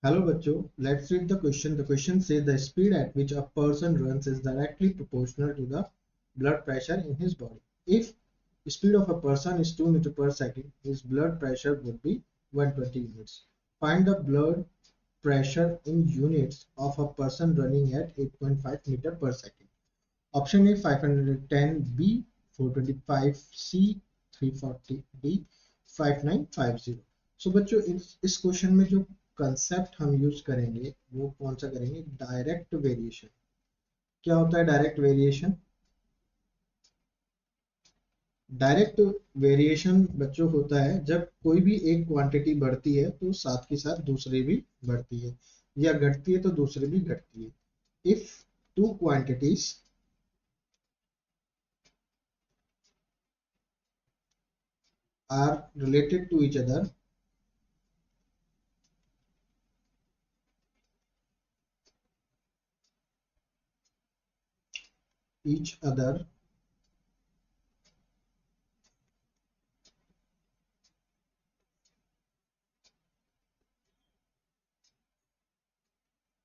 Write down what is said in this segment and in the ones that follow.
Hello bachcho, let's read the question. The question says the speed at which a person runs is directly proportional to the blood pressure in his body. If speed of a person is 2 meters per second, his blood pressure would be 120 units. Find the blood pressure in units of a person running at 8.5 meter per second. Option A 510, B 425, C 340, D 5950. सो बच्चों इस question में जो concept हम use करेंगे वो कौन सा करेंगे, डायरेक्ट वेरिएशन। क्या होता है डायरेक्ट वेरिएशन? डायरेक्ट वेरिएशन बच्चों होता है जब कोई भी एक क्वांटिटी बढ़ती है तो साथ के साथ दूसरी भी बढ़ती है, या घटती है तो दूसरी भी घटती है। If two quantities are related to each other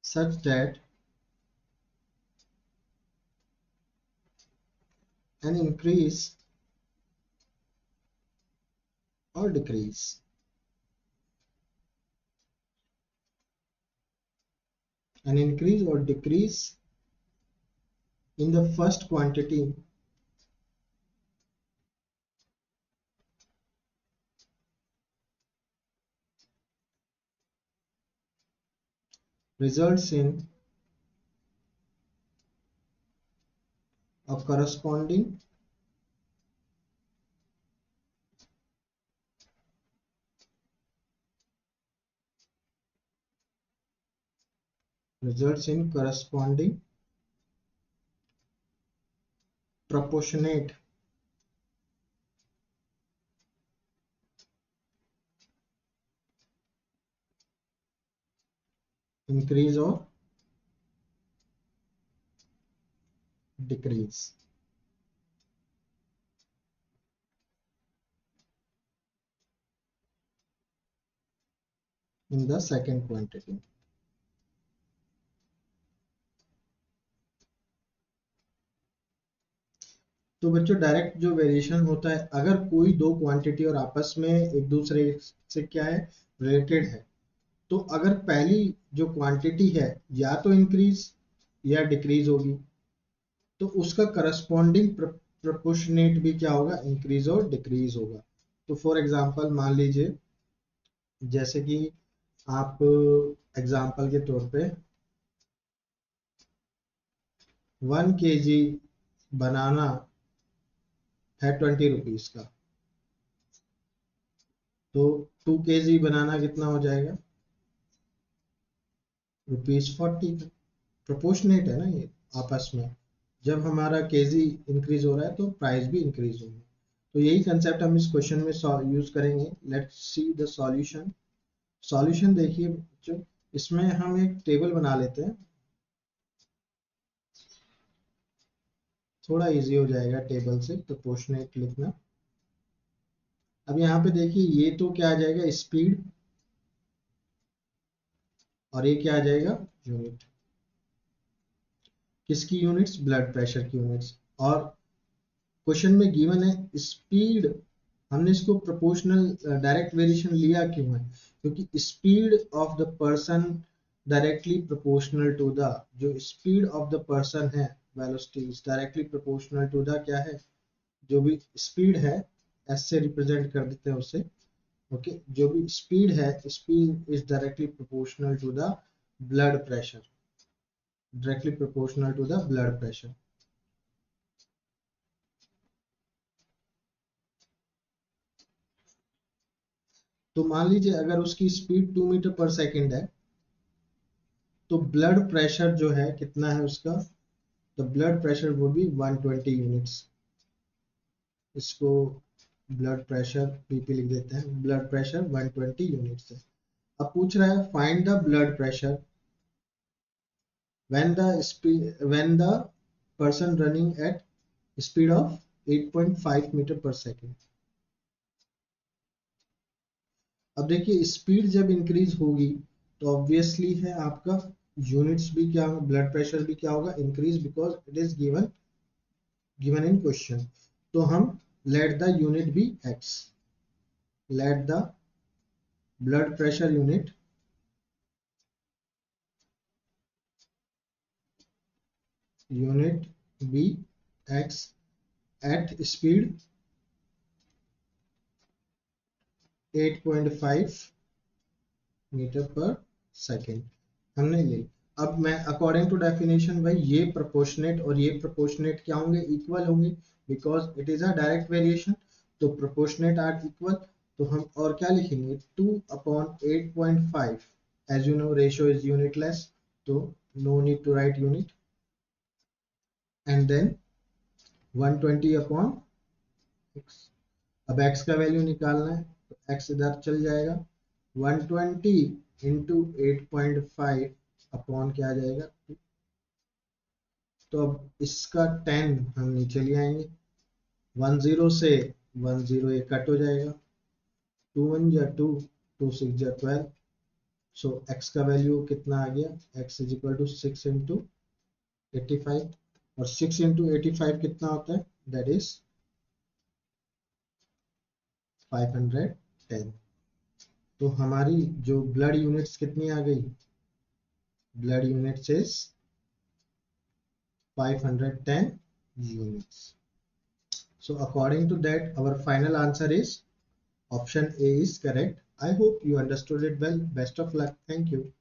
such that an increase or decrease an increase or decrease in the first quantity results in a corresponding proportionate increase or decrease in the second quantity। तो बच्चों direct जो variation होता है, अगर कोई दो quantity और आपस में एक दूसरे से क्या है, रिलेटेड है, तो अगर पहली जो क्वांटिटी है या तो इंक्रीज या डिक्रीज होगी तो उसका करस्पॉन्डिंग प्रोपोर्शनेट भी क्या होगा, इंक्रीज और डिक्रीज होगा। तो फॉर एग्जांपल मान लीजिए, जैसे कि आप एग्जांपल के तौर पे 1 kg बनाना है 20 रुपीज का, तो 2 kg बनाना कितना हो जाएगा, ₹40 का। प्रोपोर्शनेट है ना ये आपस में, जब हमारा केजी इंक्रीज हो रहा है तो प्राइस भी इंक्रीज होगा। तो यही कंसेप्ट हम इस क्वेश्चन में यूज करेंगे। Let's see the solution. Solution देखिए बच्चों, इसमें हम एक टेबल बना लेते हैं, थोड़ा इजी हो जाएगा टेबल से प्रोपोर्शनेट लिखना। अब यहाँ पे देखिए, ये तो क्या आ जाएगा, स्पीड, और ये क्या आ जाएगा, यूनिट। किसकी यूनिट्स, ब्लड प्रेशर की यूनिट्स। और क्वेश्चन में गिवन है स्पीड, हमने इसको प्रोपोर्शनल डायरेक्ट वेरिएशन लिया क्यों है, क्योंकि speed of the person directly proportional to the, जो स्पीड ऑफ द पर्सन है, velocity is directly proportional to the क्या है, जो भी स्पीड है, एस से रिप्रेजेंट कर देते हैं उसे। ओके, जो भी स्पीड है, speed is directly proportional to the blood pressure, directly proportional to the blood pressure. तो मान लीजिए अगर उसकी स्पीड 2 मीटर पर सेकेंड है, तो ब्लड प्रेशर जो है कितना है उसका, the blood pressure would be 120 units. इसको ब्लड प्रेशर बीपी लिख देते हैं, ब्लड प्रेशर 120 यूनिट्स है। अब पूछ रहा है find the blood pressure when the person running at speed of 8.5 metre per second. अब देखिए स्पीड जब इंक्रीज होगी तो ऑब्वियसली है आपका यूनिट्स भी क्या, ब्लड प्रेशर भी क्या होगा, increase, because it is given in question. तो हम let the unit be x, let the blood pressure unit be x at speed 8.5 metre per second हमने ले। अब मैं अकॉर्डिंग टू डेफिनेशन भाई ये प्रोपोर्शनेट और ये प्रोपोर्शनेट क्या होंगे, इक्वल होंगे, because it is a direct variation. तो प्रोपोर्शनेट आर इक्वल, तो हम और क्या लिखेंगे 2/8.5, as you know ratio is unitless, तो no need to write unit, and then 120/x। अब x का वैल्यू निकालना है, तो x इधर चल जाएगा, 120 इंटू 8.5 अपॉन क्या आ जाएगा 2। तो अब इसका 10 हम नीचे ले आएंगे, 10 से 10 ये कट हो जाएगा, 2 1 जा 2, 2 6 जा 12। सो x का वैल्यू कितना आ गया, x is equal to 6 into 85, और 6 इंटू 85 कितना होता है, दैट इज 510। तो हमारी जो ब्लड यूनिट्स कितनी आ गई, blood units is 510 units. So according to that, our final answer is option A is correct. I hope you understood it well. Best of luck. Thank you.